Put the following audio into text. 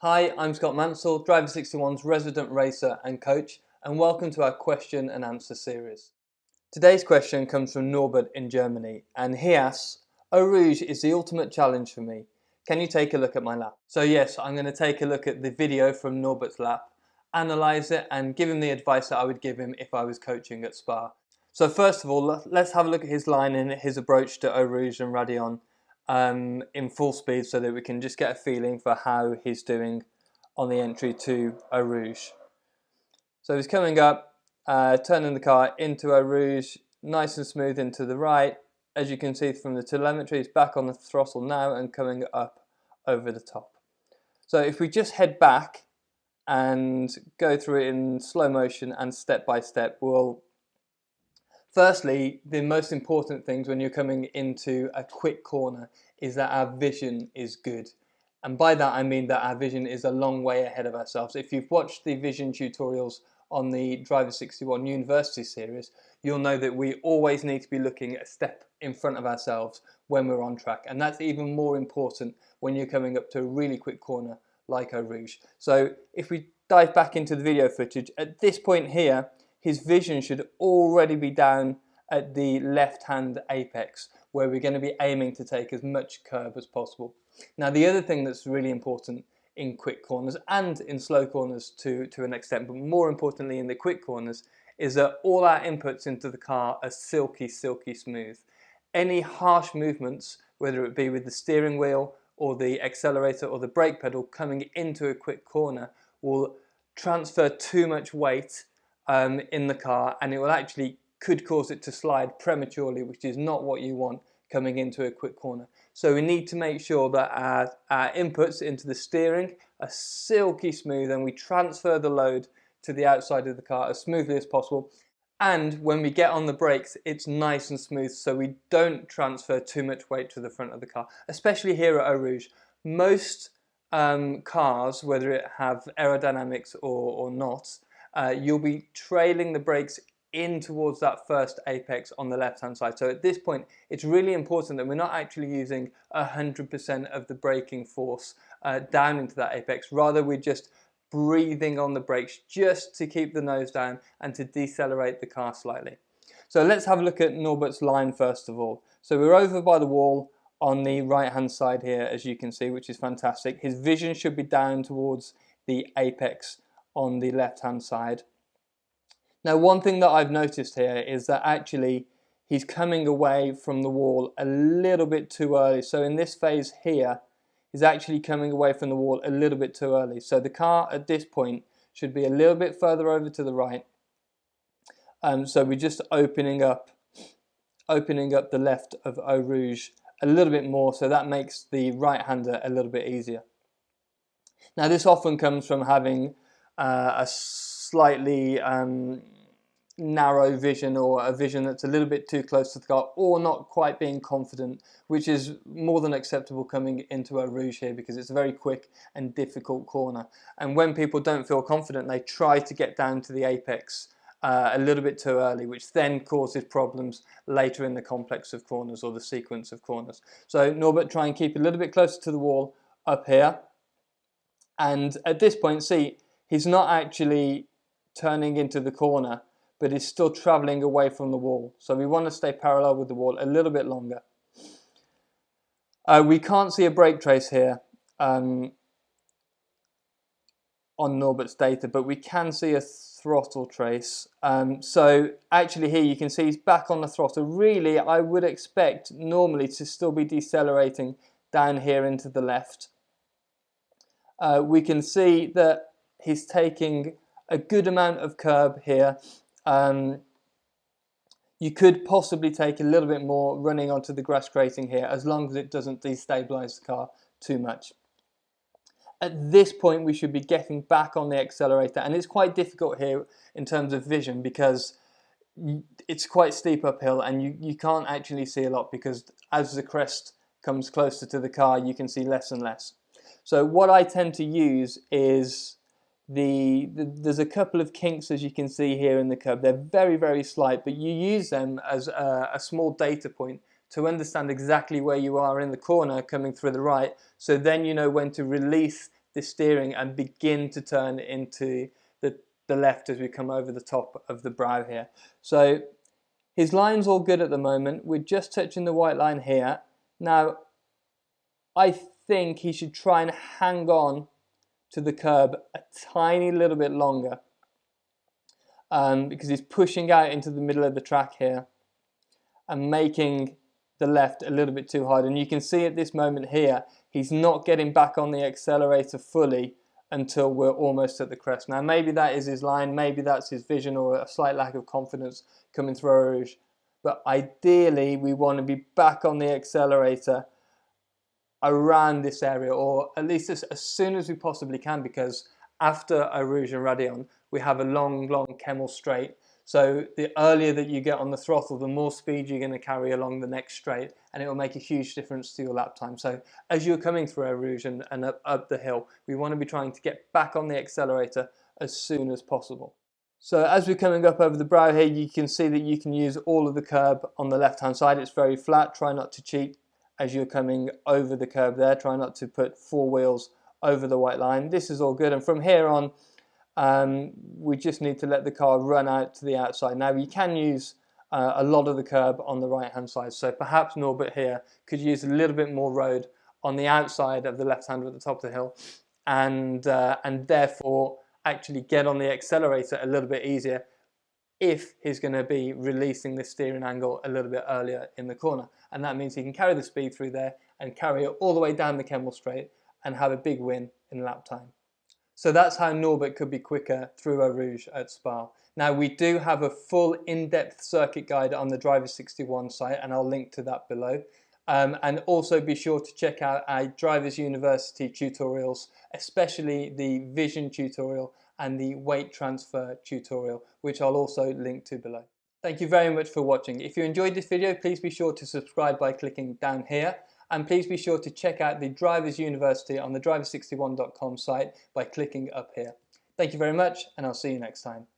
Hi, I'm Scott Mansell, Driver 61's resident racer and coach, and welcome to our question and answer series. Today's question comes from Norbert in Germany, and he asks, Eau Rouge is the ultimate challenge for me. Can you take a look at my lap? So yes, I'm going to take a look at the video from Norbert's lap, analyse it, and give him the advice that I would give him if I was coaching at Spa. So first of all, let's have a look at his line and his approach to Eau Rouge and Raidillon in full speed so that we can just get a feeling for how he's doing on the entry to Eau Rouge. So he's coming up, turning the car into Eau Rouge, nice and smooth into the right. As you can see from the telemetry, he's back on the throttle now and coming up over the top. So if we just head back and go through it in slow motion and step by step, firstly, the most important things when you're coming into a quick corner is that our vision is good. And by that I mean that our vision is a long way ahead of ourselves. If you've watched the vision tutorials on the Driver 61 University series, you'll know that we always need to be looking a step in front of ourselves when we're on track. And that's even more important when you're coming up to a really quick corner like Eau Rouge. So if we dive back into the video footage, at this point here, his vision should already be down at the left-hand apex, where we're going to be aiming to take as much curb as possible. Now, the other thing that's really important in quick corners and in slow corners to an extent, but more importantly in the quick corners, is that all our inputs into the car are silky, silky smooth. Any harsh movements, whether it be with the steering wheel or the accelerator or the brake pedal coming into a quick corner, will transfer too much weight in the car, and it will actually could cause it to slide prematurely, which is not what you want coming into a quick corner. So we need to make sure that our inputs into the steering are silky smooth and we transfer the load to the outside of the car as smoothly as possible. And when we get on the brakes, it's nice and smooth so we don't transfer too much weight to the front of the car, especially here at Eau Rouge. Most cars, whether it have aerodynamics or not, you'll be trailing the brakes in towards that first apex on the left hand side. So at this point it's really important that we're not actually using 100% of the braking force down into that apex. Rather, we're just breathing on the brakes just to keep the nose down and to decelerate the car slightly. So let's have a look at Norbert's line first of all. So we're over by the wall on the right hand side here, as you can see, which is fantastic. His vision should be down towards the apex on the left hand side. Now, one thing that I've noticed here is that actually he's coming away from the wall a little bit too early. So in this phase here, he's actually coming away from the wall a little bit too early. So the car at this point should be a little bit further over to the right. So we're just opening up the left of Eau Rouge a little bit more, so that makes the right-hander a little bit easier. Now, this often comes from having a slightly narrow vision, or a vision that's a little bit too close to the car, or not quite being confident, which is more than acceptable coming into Eau Rouge here because it's a very quick and difficult corner. And when people don't feel confident, they try to get down to the apex a little bit too early, which then causes problems later in the complex of corners or the sequence of corners. So Norbert, try and keep a little bit closer to the wall up here. And at this point, see, he's not actually turning into the corner, but he's still traveling away from the wall. So we want to stay parallel with the wall a little bit longer. We can't see a brake trace here on Norbert's data, but we can see a throttle trace. So actually here you can see he's back on the throttle. Really, I would expect normally to still be decelerating down here into the left. We can see that he's taking a good amount of curb here. You could possibly take a little bit more running onto the grass grating here, as long as it doesn't destabilize the car too much. At this point we should be getting back on the accelerator, and it's quite difficult here in terms of vision because it's quite steep uphill and you can't actually see a lot, because as the crest comes closer to the car you can see less and less. So what I tend to use is there's a couple of kinks, as you can see here in the curb. They're very, very slight, but you use them as a small data point to understand exactly where you are in the corner coming through the right, so then you know when to release the steering and begin to turn into the left as we come over the top of the brow here. So his line's all good at the moment. We're just touching the white line here. Now, I think he should try and hang on to the curb a tiny little bit longer because he's pushing out into the middle of the track here and making the left a little bit too hard. And you can see at this moment here, he's not getting back on the accelerator fully until we're almost at the crest. Now, maybe that is his line, maybe that's his vision or a slight lack of confidence coming through Eau Rouge. But ideally, we want to be back on the accelerator around this area, or at least as soon as we possibly can, because after Eau Rouge and Raidillon, we have a long Kemmel Straight. So the earlier that you get on the throttle, the more speed you're going to carry along the next straight, and it will make a huge difference to your lap time. So as you're coming through Eau Rouge and up the hill, we want to be trying to get back on the accelerator as soon as possible. So as we're coming up over the brow here, you can see that you can use all of the curb on the left-hand side. It's very flat. Try not to cheat as you're coming over the curb there. Try not to put four wheels over the white line. This is all good. And from here on, we just need to let the car run out to the outside. Now, you can use a lot of the curb on the right-hand side. So perhaps Norbert here could use a little bit more road on the outside of the left-hander at the top of the hill, and therefore actually get on the accelerator a little bit easier if he's going to be releasing the steering angle a little bit earlier in the corner. And that means he can carry the speed through there and carry it all the way down the Kemmel Straight and have a big win in lap time. So that's how Norbert could be quicker through Eau Rouge at Spa. Now, we do have a full in-depth circuit guide on the Driver 61 site, and I'll link to that below. And also be sure to check out our Drivers University tutorials, especially the vision tutorial and the weight transfer tutorial, which I'll also link to below. Thank you very much for watching. If you enjoyed this video, please be sure to subscribe by clicking down here. And please be sure to check out the Drivers University on the driver61.com site by clicking up here. Thank you very much, and I'll see you next time.